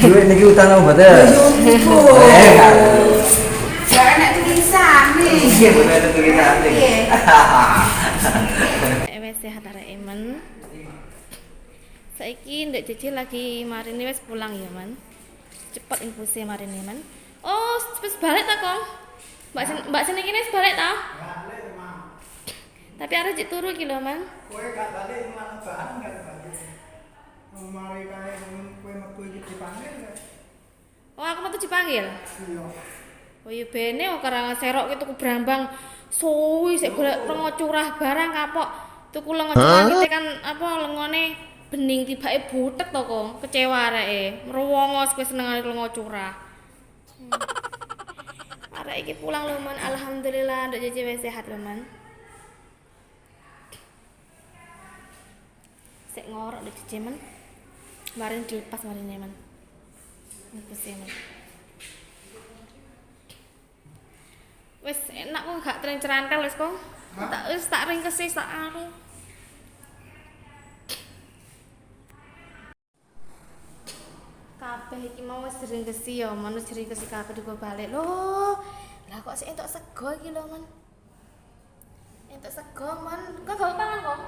Duit niki utang apa betul? Ya enak tulisan nih. Iya bener tulisan nih. Wes sehat arek men. Saiki ndek Cici lagi marini wes pulang ya, Man. Cepet infusnya marini, Man. Oh, wis balik ta, Kong? Mbak sini kene wis balik ta? Balik, Mang. Tapi arek cek turu iki lho, Man. Kowe gak balik malah bahan gak balik. Mari kae kowe metu iki dipanggil gak? Oh, aku metu dipanggil. Iya. Oh iya bene kok karangan serok ki tuku brambang suwi sik golek lengo curah barang kapok. Tuku lengo curah kite kan apa lengone bening tibake butek to, Kong. Kecewa areke. Mruwongos kowe senengane lengo curah. Arek iki pulang lho, Man. Alhamdulillah ndek Cici wis sehat lho, Man. Sik ngorok ndek Cici, Man. Kemarin dilepas marine, Man. Ngepus Man. Wis enak kok gak trencerantel wis kok. Tak ringkesi tak anu. Kabeh iki mau wis ringkesi ya, man wis ringkesi kabeh digo balik. Loh, lah kok sik entuk sego iki lho, Man. Entuk sego, Man. Kok gak pangan kok?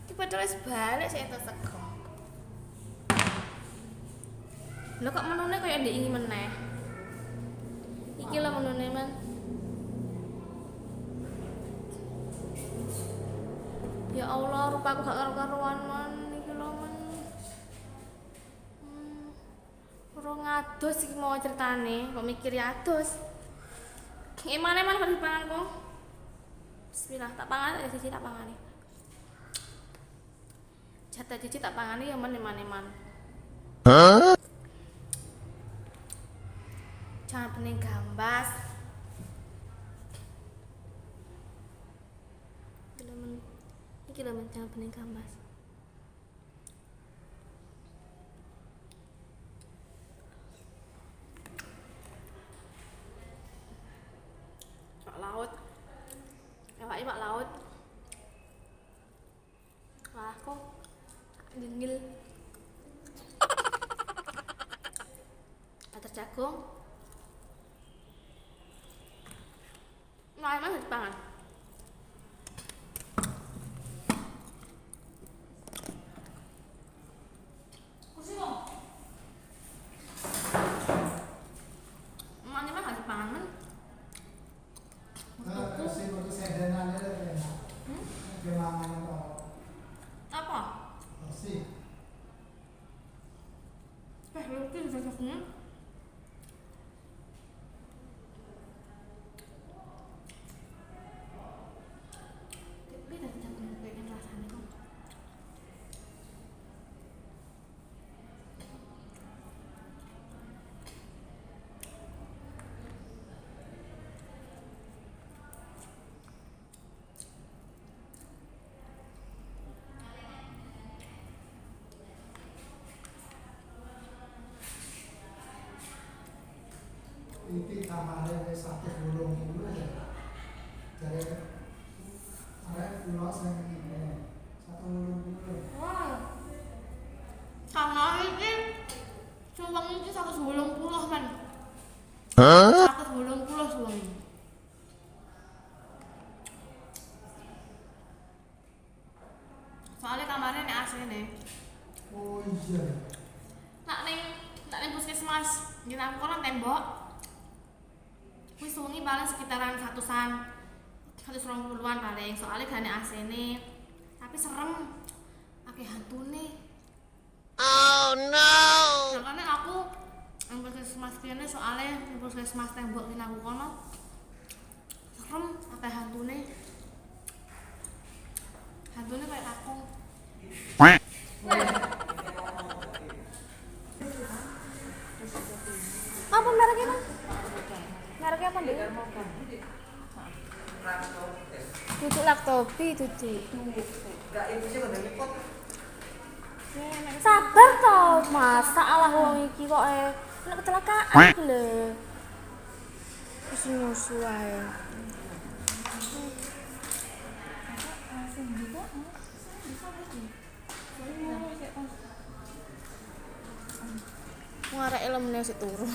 Iki padahal wis balik sik entuk sego. Lho kok menune koyo ndek ini meneh. Iki lho menune, Man. Ya Allah, rupaku gak karo-karuan, Man. Iki lho, Man. Ora ngados iki mau ceritane, kok mikir ya adus. Gimana, Man, kok dipangan kok? Bismillah, tak pangan ya Cici tak pangani. Jatah Cici tak pangani ya, Man, Man. Jangan bening gambas. Iki lho, Men, jangan bening gambas. Pak laut. Ewake Pak laut. Wah, kok gengil. Pater jagung. Nah, emang harus pangan. Kursi mau. Emang harus pangan, Man. Kasih foto sedenane lho. Gelangan to. Apa? Kasih. Lucu jajahnya. Tapi dah jangan pengen rasanya kok. Iki kamare wis 180 ya. Jare arek kula sing iki 180. Wah. Sama iki suweng iki 180, Man. 180 suweng. Soalnya kamarnya nek AC nih. Oh iya. Nak ning puskesmas, di nang kono tembok. Wis suwengi paling sekitaran 120-an paling. Soalnya gane AC-ne. Tapi serem. Akeh hantune. Oh no. Makanya aku yang puskesmas kene soalnya puskesmas tembok di nang kono. Serem akeh hantune. Hantune kayak kakung. Apa mereknya, Bang? Mereknya apa, Dek? Duduk laktobi, duduk. Enggak itu sih udah ngikut. Sabar toh, masa Allah wong iki kok nek kecelakaan lho. Wis nyusu ae. Ngarek lemne sik turu.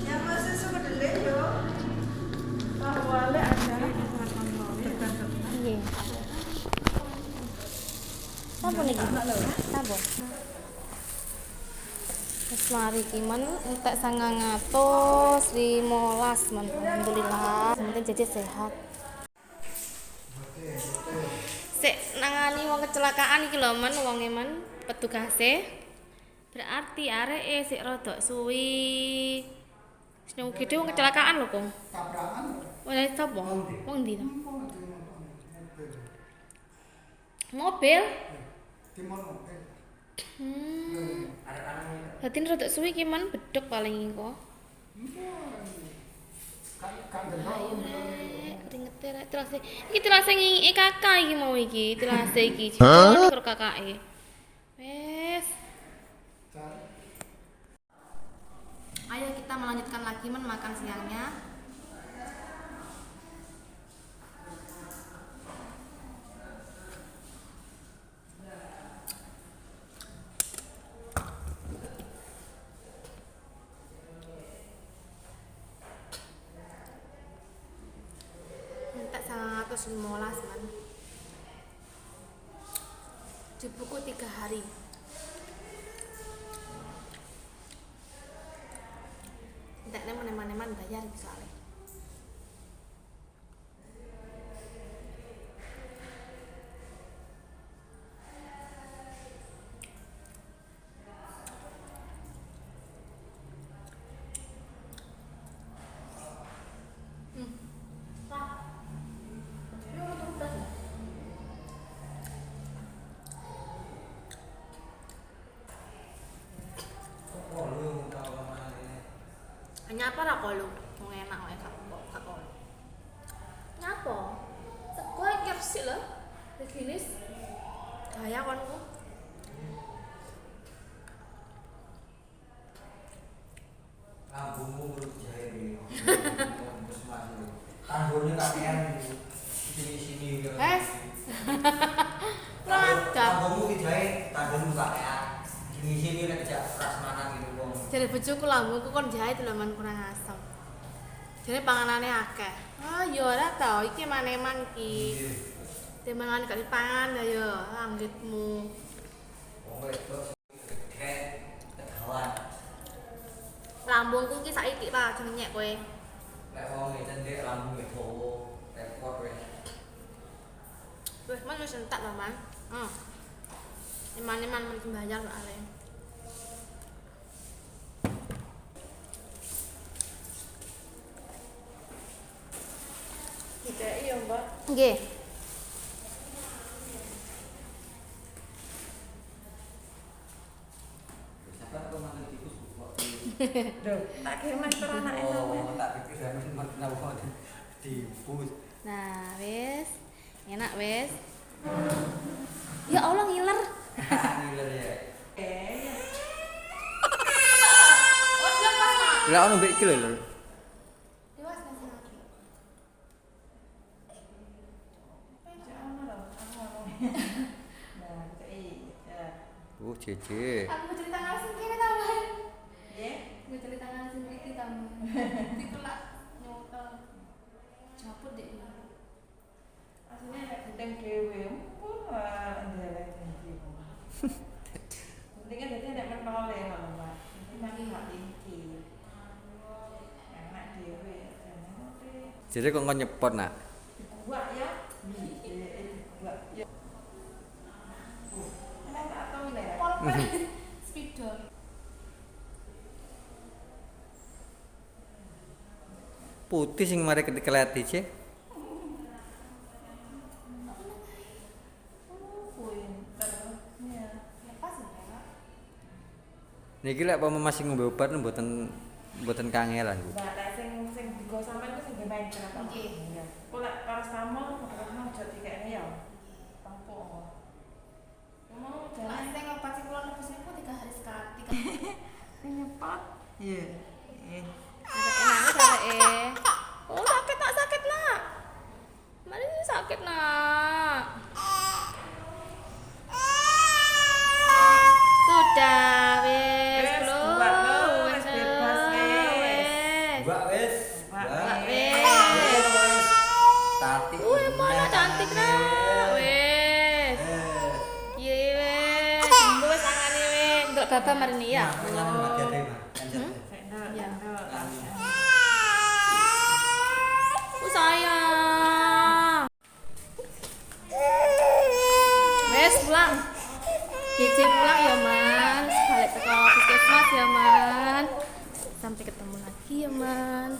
Yang masih suka delay yo. Awalnya ada. Nggih. Apa niki? Apa? Wis mari iki men entek 915 men. Alhamdulillah. Penting Jeje sehat. Sik nangani wong kecelakaan iki lho men wonge men pedugase. Berarti areke sik rodok suwi. Sing gede wong kecelakaan lho, Kong. Tabrakan. Oleh sapa? Wong ndi to? Mobil. Timon mobil. Dadi rodok suwi ki men bedhek paling engko. Kan gendong. Ringete rek terase. Iki terase ngiki kakak iki mau iki, terase iki. Jone karo kakake. Wes. Ayo kita melanjutkan lagi men makan siangnya. Entek 115 man. Di buku 3 hari. Entek neman-neman bayar soalnya. Nyapa ra kok lu? Wong enak wae gak kok. Nyapa? Sego iki resik lho. Reginis. Gaya konku. Lambungmu urut jahe iki. Terus masuk. Tanggone kakean iki. Sini-sini iki. Rada. Lambungmu ki jahe, tanggone kakean. Sini-sini nek jak prasmanan gitu wong. Jare bojoku lambungku kon jahit lho man kurang asem. Jare panganane akeh. Ah ya ora ta, iki maneman iki. Timbangan gak dipangan ya anggitmu. Wong wedok gede kedawan. Lambungku ki saiki ta jenenge kowe. Nek wong cendek lambunge dawa, repot kowe. Wis man wis entek lho man. Iman-iman men bayar kok ale. Dikei ya, Mbak. Nggih. Sabar kok mangan tikus kok. Loh, tak kirim master anake sampean. Oh, tak pikir sampean menapa dibus. Nah, wis. Enak wis. Ya Allah ngiler. Ngiler ya. Oh, lepas Mak. Lah ono mbek iki lho. Dewas kasih lagi. Nah, cei. Ya. Jeje. Aku cerita ngasih kene ta, Man. Nggih. Gue cerita ngasih iki ta. Dikelak nyotel. Caput deh. Asline nek gendeng dhewe, pun ndelek janji. Penting kan dadi nek mentole ngono, Mbak. Iki mati hak iki. Enak dhewe. Jadi kok nyepot nak. Dikuak ya. Dikuak ya. Enak tak tau lek. Polpen. Spidol. Putih sing mari kelihatan sih. Pinter. Ya. Lepas ya. Niki lek apa masih ngombe obat mboten kangelan, Bu. Mbak, lek sing digo sampean ku sing main kenapa? Nggih. Kok lek pas sakit nak. Sudah wis Wis, lho. buat lho, wis bebas wis. Mbak wis. Mbak Mbak. wis. Wis. Tati. Wih, mana cantik nak. Wis. Iya wis. Sembuh wis tangane wis. Nduk bapak marini ya. Nyana Mbak Jati, Mbak. Ya. Sayang. Wes pulang. Cici pulang ya man. Balik ke puskesmas ya man. Sampai ketemu lagi ya man.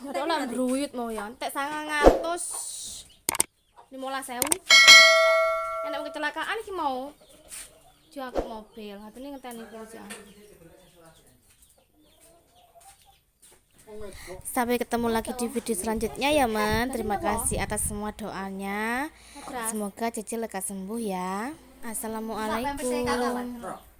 Nggak lah beruyut mau ya. Entek 915.000. Enak kecelakaan iki mau. Diangkut mobil. Hatine ngenteni polisi. Sampai ketemu lagi di video selanjutnya ya man. Terima kasih atas semua doanya. Semoga Cici lekas sembuh ya. Assalamualaikum.